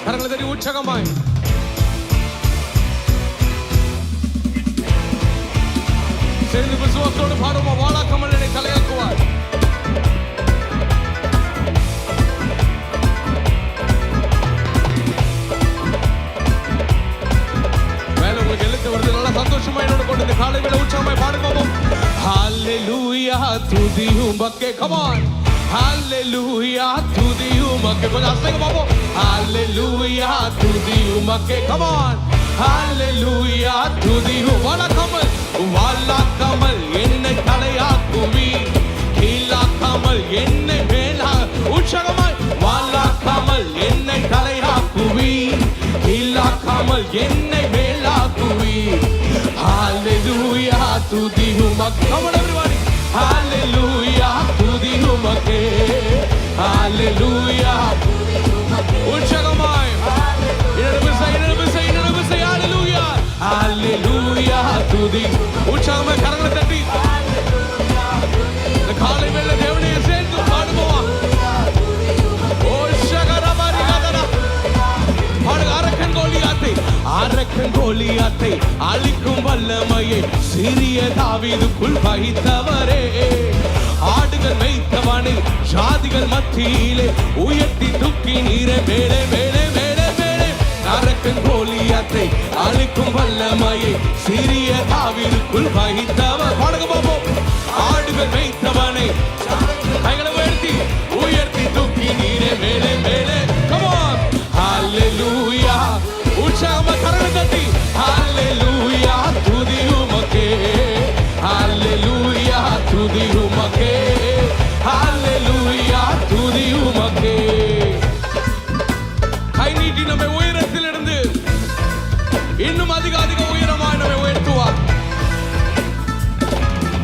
கரங்களை தட்டி உற்சாகமாய் சேர்ந்து விசுவாசத்தோடு பாடுமா. வாழாக்காமல் என்னை தலையாக்குவார். வேலை உங்களுக்கு எழுத்து வருது. நல்லா சந்தோஷமா என்னோட கொண்டு இந்த காலை வேலை உற்சாகமாய் பாடுமா. ஹல்லேலூயா துதி உமக்கே. come on. ஹல்லேலூயா துதி உமக்கே. கொஞ்சம் அசைங்க பாப்போம். ஹல்லேலூயா துதி உமக்கே. come on. ஹல்லேலூயா துதி வாழாக்காமல் வாழாக்காமல் என்னை தலையாக்குவி. கீழாக்காமல் என்னை மேலா உற்சாகமாய் வாழாக்காமல் என்னை தலையாக்குவி. கீழாக்காமல் என்னை மேலாக்குவி. ஹல்லேலூயா துதி உமக்கே. come on everybody. ஹல்லேலூயா துதி உமக்கே. ஹல்லேலூயா உற்சாகமாய் ஹல்லேலூயா துதி உற்சாகமாய் கரங்களை தட்டி இந்த காலை வேளை தேவனை சேர்ந்து பாடுவோம். ஓ ஷகரபாரி கதரா பாடுங்க. அரக்கன் கோலியாத்தை அழிக்கும் வல்லமையை சிறிய தாவீதுக்குள் வைத்தவரே. ஆடுகள் மேய்த்தவனை ஜாதிகள் மத்தியிலே உயர்த்தி தூக்கி நீரை மேலே மேலே மேலே மேலே. அரக்கன் கோலியாத்தை அழிக்கும் வல்லமையை சிறிய தாவீதுக்குள் வைத்தவர். பாடுங்க பாப்போம். ஆடுகள் மேய்த்தவனை கைகளை உயர்த்தி உயர்த்தி தூக்கி நீரை மேலே மேலே. come on. ஹல்லேலூயா உற்சாகமா கரங்களை தட்டி ஹல்லேலூயா துதி உமக்கே. ஹல்லேலூயா துதி உமக்கே. ஹல்லேலூயா துதி உமக்கே. கை நீட்டி நம்மை உயரத்தில் இருந்து இன்னும் அதிக அதிக உயரமாய் நம்மை உயர்த்துவார்.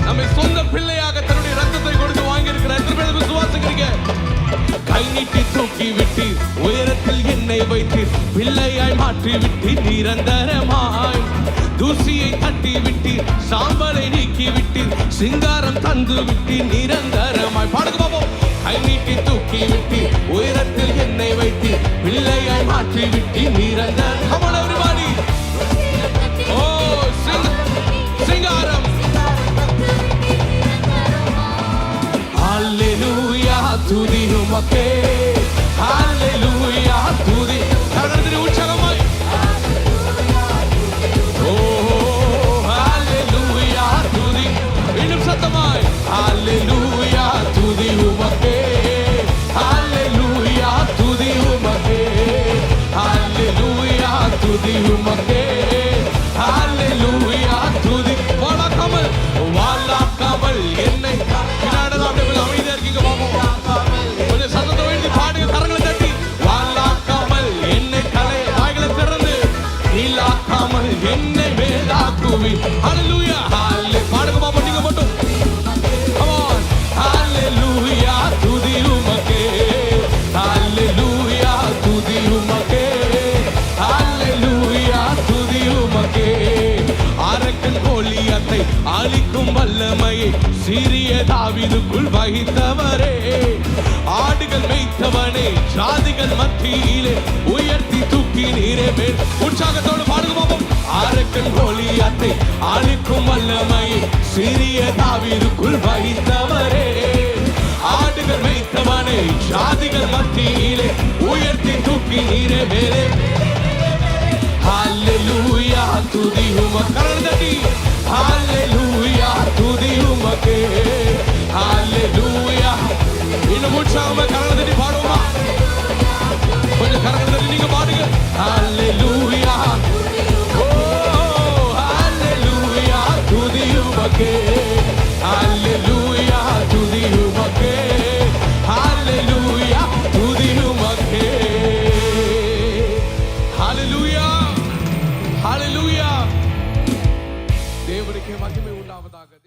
நம்மை சொந்த பிள்ளையாக தன்னுடைய ரத்தத்தை கொடுத்து வாங்கி இருக்கிற எத்தனை பேர் விசுவாசிக்கிறீங்க? கை நீட்டி தூக்கி விட்டு உயரத்தில் என்னை வைத்து பிள்ளையாய் மாற்றி விட்டு நிரந்தரமாய் தூசியை தட்டி விட்டு சாம்பலை நீக்கி விட்டு சிங்காரம் தந்து விட்டு நிரந்தரமாய். பாடுங்க பாப்போம். கை நீட்டி தூக்கி விட்டு உயரத்தில் என்னை வைத்து பிள்ளையாய் மாற்றி விட்டு நிரந்தரம். come on everybody. ஓ சிங்காரம். ஹல்லேலூயா துதி உமக்கே. ஹல்லேலூயா துதி கரங்களை உற்சாகமாய். ஓ ஹல்லேலூயா துதி இன்னும் சத்தமாய். ஹல்லேலூயா துதி உமக்கே. ஹல்லேலூயா துதி உமக்கே. ஹல்லேலூயா துதி உமக்கே. ஹல்லேலூயா துதி வாழாக்காமல் வாழாக்காமல் என்னை அமைதியா இருக்கீங்க பாப்போம். கொஞ்சம் சத்தத்தை வேண்டி பாடுங்க. கரங்களை தட்டி வாழாக்காமல் என்னை தலை வாய்களை திறந்து நீலாக்காமல் என்னை மேலாக்குவி. ஹல்லேலூயா ஹல்லே பாடுங்க பாப்போம். நீங்க மட்டும் come on. ஹல்லேலூயா துதி உமக்கே. ஹல்லேலூயா துதி உமக்கே. ஹல்லேலூயா துதி உமக்கே. அரக்கன் கோலியாத்தை அழிக்கும் வல்லமையை சிறிய தாவீதுக்குள் வைத்தவரே. ஆடுகள் மேய்த்தவனை ஜாதிகள் மத்தியிலே உயர்த்தி தூக்கி நீரே மேல். உற்சாகத்தோடு பாடுங்க பாப்போம். அரக்கன் கோலியாத்தை அழிக்கும் வல்லமையை சிறிய தாவீதுக்குள் வைத்தவரே. ஆடுகள் மேய்த்தவனை ஜாதிகள் மத்தியிலே உயர்த்தி தூக்கி நீரே மேலே. ஹல்லேலூயா துதி உமக்கே. ஹல்லேலூயா துதி உமக்கே.